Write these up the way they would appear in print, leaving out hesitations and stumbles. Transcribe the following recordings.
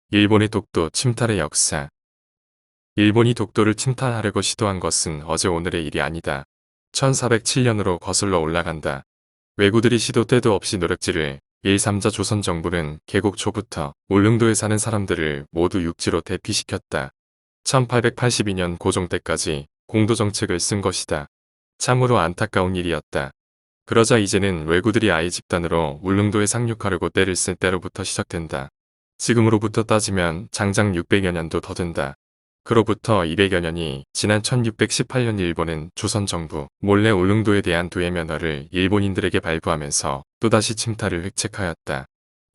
일본의 독도 침탈의 역사. 일본이 독도를 침탈하려고 시도한 것은 어제 오늘의 일이 아니다. 1407년으로 거슬러 올라간다. 왜구들이 시도 때도 없이 노력지를 1~3자 조선 정부는 개국 초부터 울릉도에 사는 사람들을 모두 육지로 대피시켰다. 1882년 고종 때까지 공도 정책을 쓴 것이다. 참으로 안타까운 일이었다. 그러자 이제는 왜구들이 아예 집단으로 울릉도에 상륙하려고 때를 쓸 때로부터 시작된다. 지금으로부터 따지면 장장 600여 년도 더 된다. 그로부터 200여 년이 지난 1618년 일본은 조선 정부 몰래 울릉도에 대한 도의 면허를 일본인들에게 발부하면서 또다시 침탈을 획책하였다.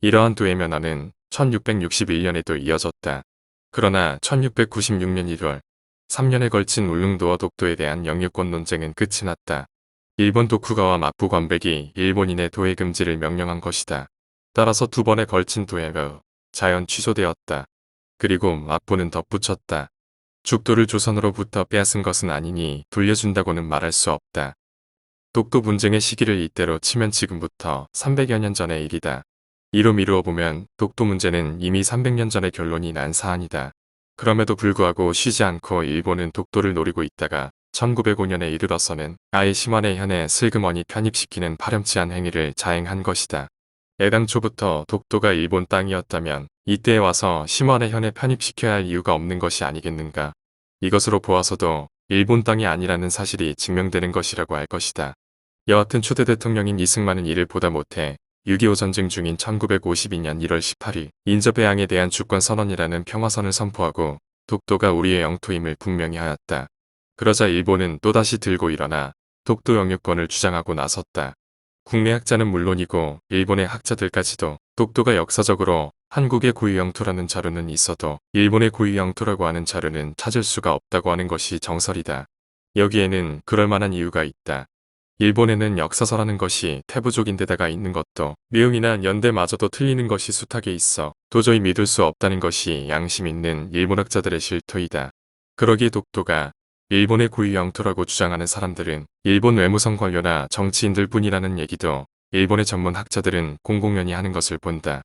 이러한 도의 면허는 1661년에도 이어졌다. 그러나 1696년 1월 3년에 걸친 울릉도와 독도에 대한 영유권 논쟁은 끝이 났다. 일본 도쿠가와 막부 관백이 일본인의 도의 금지를 명령한 것이다. 따라서 두 번에 걸친 도의가 자연 취소되었다. 그리고 막부는 덧붙였다. 죽도를 조선으로부터 빼앗은 것은 아니니 돌려준다고는 말할 수 없다. 독도 분쟁의 시기를 이때로 치면 지금부터 300여 년 전의 일이다. 이로 미루어 보면 독도 문제는 이미 300년 전에 결론이 난 사안이다. 그럼에도 불구하고 쉬지 않고 일본은 독도를 노리고 있다가 1905년에 이르러서는 아예 심원의 현에 슬그머니 편입시키는 파렴치한 행위를 자행한 것이다. 애당초부터 독도가 일본 땅이었다면 이때에 와서 심원의 현에 편입시켜야 할 이유가 없는 것이 아니겠는가. 이것으로 보아서도 일본 땅이 아니라는 사실이 증명되는 것이라고 할 것이다. 여하튼 초대 대통령인 이승만은 이를 보다 못해 6.25 전쟁 중인 1952년 1월 18일 인접해양에 대한 주권선언이라는 평화선을 선포하고 독도가 우리의 영토임을 분명히 하였다. 그러자 일본은 또다시 들고 일어나 독도 영유권을 주장하고 나섰다. 국내 학자는 물론이고 일본의 학자들까지도 독도가 역사적으로 한국의 고유 영토라는 자료는 있어도 일본의 고유 영토라고 하는 자료는 찾을 수가 없다고 하는 것이 정설이다. 여기에는 그럴 만한 이유가 있다. 일본에는 역사서라는 것이 태부족인데다가 있는 것도 미응이나 연대마저도 틀리는 것이 숱하게 있어 도저히 믿을 수 없다는 것이 양심 있는 일본학자들의 실토이다. 그러기에 독도가 일본의 고유 영토라고 주장하는 사람들은 일본 외무성 관료나 정치인들 뿐이라는 얘기도 일본의 전문 학자들은 공공연히 하는 것을 본다.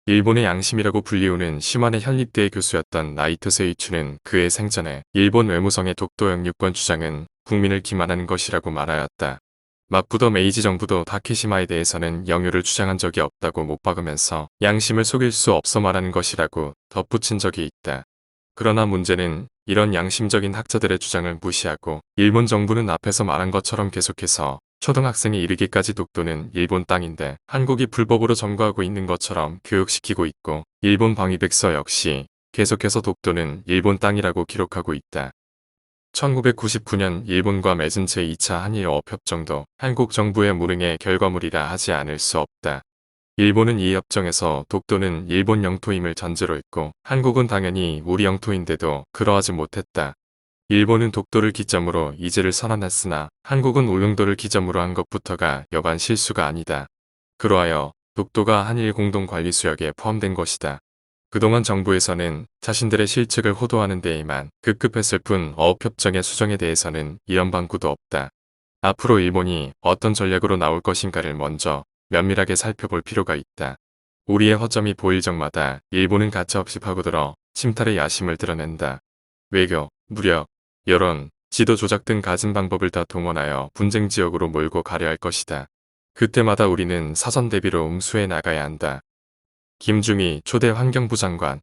일본의 양심이라고 불리우는 시마네 현립대의 교수였던 나이토 세이추는 그의 생전에 일본 외무성의 독도 영유권 주장은 국민을 기만하는 것이라고 말하였다. 막부도 메이지 정부도 다케시마에 대해서는 영유를 주장한 적이 없다고 못 박으면서 양심을 속일 수 없어 말하는 것이라고 덧붙인 적이 있다. 그러나 문제는 이런 양심적인 학자들의 주장을 무시하고 일본 정부는 앞에서 말한 것처럼 계속해서 초등학생에 이르기까지 독도는 일본 땅인데 한국이 불법으로 점거하고 있는 것처럼 교육시키고 있고 일본 방위백서 역시 계속해서 독도는 일본 땅이라고 기록하고 있다. 1999년 일본과 맺은 제2차 한일 어업협정도 한국 정부의 무능의 결과물이라 하지 않을 수 없다. 일본은 이 협정에서 독도는 일본 영토임을 전제로 했고 한국은 당연히 우리 영토인데도 그러하지 못했다. 일본은 독도를 기점으로 이제를 선언했으나 한국은 울릉도를 기점으로 한 것부터가 여간 실수가 아니다. 그러하여 독도가 한일 공동관리수역에 포함된 것이다. 그동안 정부에서는 자신들의 실책을 호도하는 데에만 급급했을 뿐 어업협정의 수정에 대해서는 이런 방구도 없다. 앞으로 일본이 어떤 전략으로 나올 것인가를 먼저 면밀하게 살펴볼 필요가 있다. 우리의 허점이 보일 적마다 일본은 가차없이 파고들어 침탈의 야심을 드러낸다. 외교, 무력, 여론, 지도 조작 등 갖은 방법을 다 동원하여 분쟁 지역으로 몰고 가려 할 것이다. 그때마다 우리는 사전 대비로 응수해 나가야 한다. 김중희 초대 환경부 장관